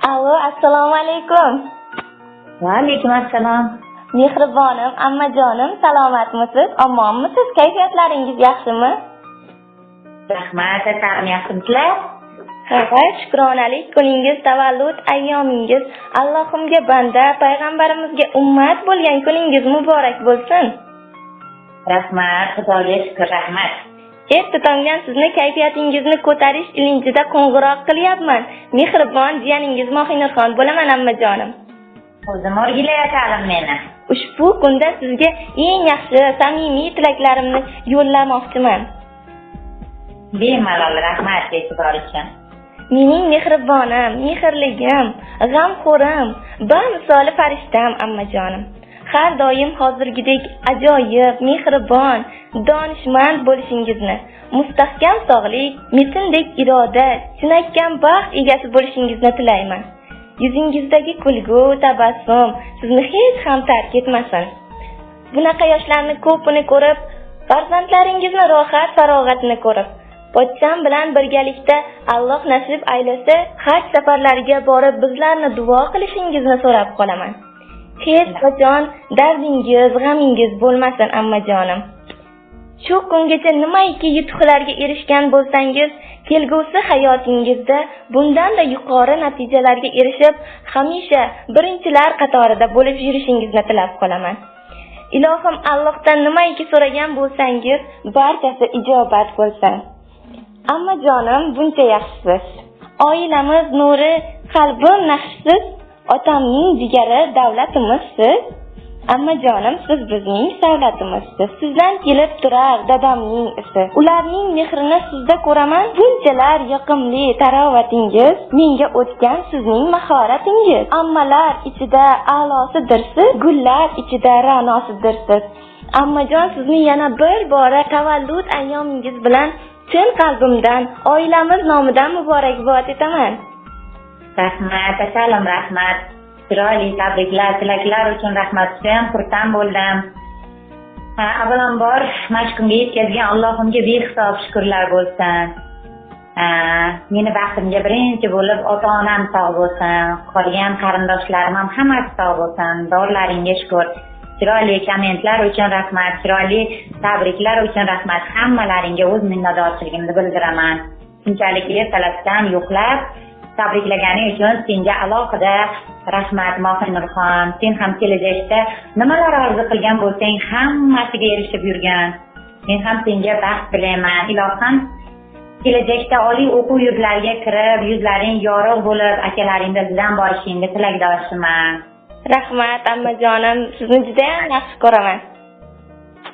Alo, assalomu alaykum. Va alaykum assalom. Mehribonim, ammajonim, salomatmisiz? Omonmisiz? Kayfiyatlaringiz yaxshimi? Rahmat, atam yaxshimisizlar? Ha, shukronalik, kuningiz, tavallud ayyomingiz Allohimga banda, payg'ambarimizga ummat bo'lgan kuningiz muborak bo'lsin. Rahmat, Xudoga shukr, rahmat. Erta tongdan sizni kayfiyatingizni ko'tarish ilinjida qo'ng'iroq qilyapman. Mehribon jiyaningiz Mohinurxon bo'laman ammajonim. O'zim o'rgilayotganim meni. Ushbu kunda sizga eng yaxshi samimiy tilaklarimni yo'llamoqchiman. Bemalol rahmat e'tibor uchun. Mening mehribonim, mehrligim, g'amxo'rim, bamisoli farishtam ammajonim. Har doim hozirgidek ajoyib, mehribon, donishmand bo'lishingizni, mustahkam sog'lik, metindek iroda, chinakam baxt egasi bo'lishingizni tilayman. Yuzingizdagi kulgu, tabassum sizni hech ham tark etmasin. Bunaqa yoshlarni ko'pini ko'rib, farzandlaringizni rohat, farog'atini ko'rib, pochcham bilan birgalikda Alloh nasib aylasa, haj safarlariga borib bizlarni duo qilishingizni so'rab qolaman. Hech qachon dardingiz, g'amingiz bo'lmasin ammajonim. Shu kungacha nimaiki yutuqlarga erishgan bo'lsangiz, kelgusi hayotingizda bundan-da yuqori natijalarga erishib, hamisha birinchilar qatorida bo'lib yurishingizni tilab qolaman. Ilohim Allohdan nimaiki so'ragan bo'lsangiz, barchasi ijobat bo'lsin. Ammajonim, buncha yaxshisiz. Oilamiz nuri, qalbim naqshsiz. Otamning jigari davlatimizsiz. Ammajonim, siz bizning savlatimizsiz. Sizdan kelib turar dadamning isi. Ularning mehrini sizda ko'raman. Bunchalar yoqimli tarovatingiz menga o'tgan sizning mahoratingiz. Ammalar ichida a'losidirsiz, gullar ichida ra'nosidirsiz. Ammajon, sizni yana bir bora tavallud ayyomingiz bilan chin qalbimdan, oilamiz nomidan muborakbod etaman. Rahmat, assalom, rahmat. Chiroyli tabriklar, tilaklar uchun rahmat. Ham xursand bo'ldim. Avvalambor mana shu kunga yetkazgan Allohimga behisob shukrlar bo'lsin. Meni baxtimga birinchi bo'lib ota-onam sog' bo'lsin, qolgan qarindoshlarim ham hammasi sog' bo'lsin. Borlaringga shukr. Chiroyli kommentlar uchun rahmat, chiroyli tabriklar uchun rahmat. Hammalaringga o'z minnatdorchiligimni bildiraman. Shunchalik ertalabdan yo'qlab tabriklaganing uchun senga alohida rahmat Mohinurxon. Sen ham kelajakda nimalar orzu qilgan bo'lsang, hammasiga erishib yurgan. Men ham senga baxt tilayman. Ilohim kelajakda oliy o'quv yurtlariga kirib, yuzlaring yorug' bo'lib, akalaring bildidan borishingga tilakdoshiman. Rahmat ammajonim, sizni juda ham yaxshi ko'raman.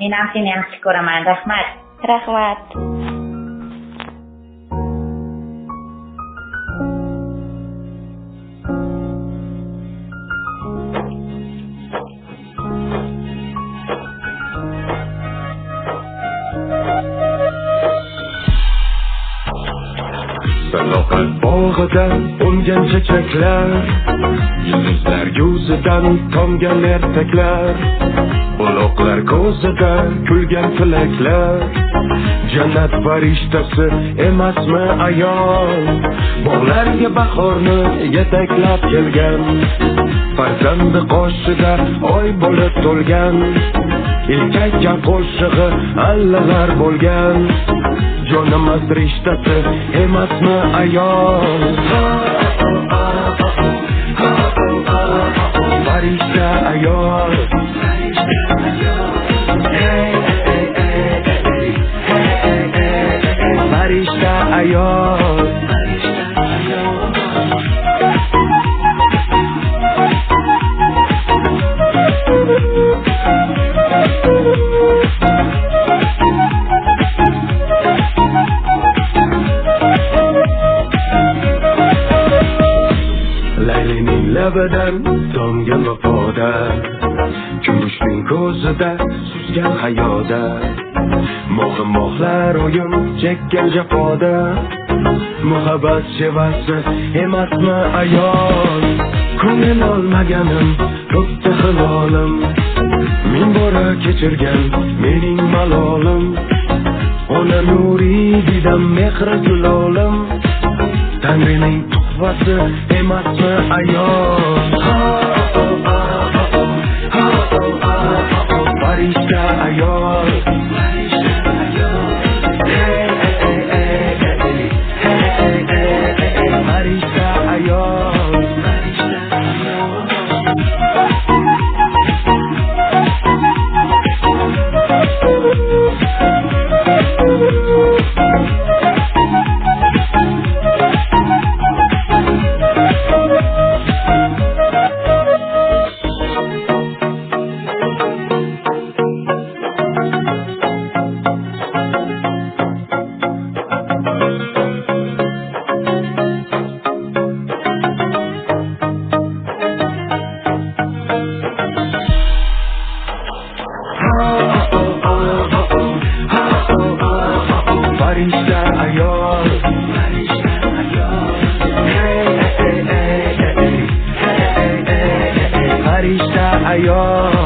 Men ham seni yaxshi ko'raman. Rahmat. Rahmat. Sanoqat bog'idan ungan chechaklar, yulduzlar yuzidan tomgan ertaklar, buloqlar ko'zida kulgan tilaklar. Jannat farishtasi emasmi ayol, bog'larga bahorni yetaklab kelgan. Farzandi qoshida oy bo'lib to'lgan, ilkaygan qo'shig'i allalar bo'lgan. Jonimiz rishtasi emasmi ayol, farishta ayol. Farishta ayol. Laylining labidan tomgan vafoda, kumushning ko'zida suzgan hayoda, mo'g'imoqlar o'yin chekkan jafoda. Muhabbat shevasi emasmi ayol, ko'ngil olmaganim ko'kda hilolim, ming bora kechirgan mening malolim. Ona nuri didam mehri gulolim, Tangrining qahvasi emasmi ayol? Farishta ayol, farishta ayol. Farishta ayol, farishta ayol.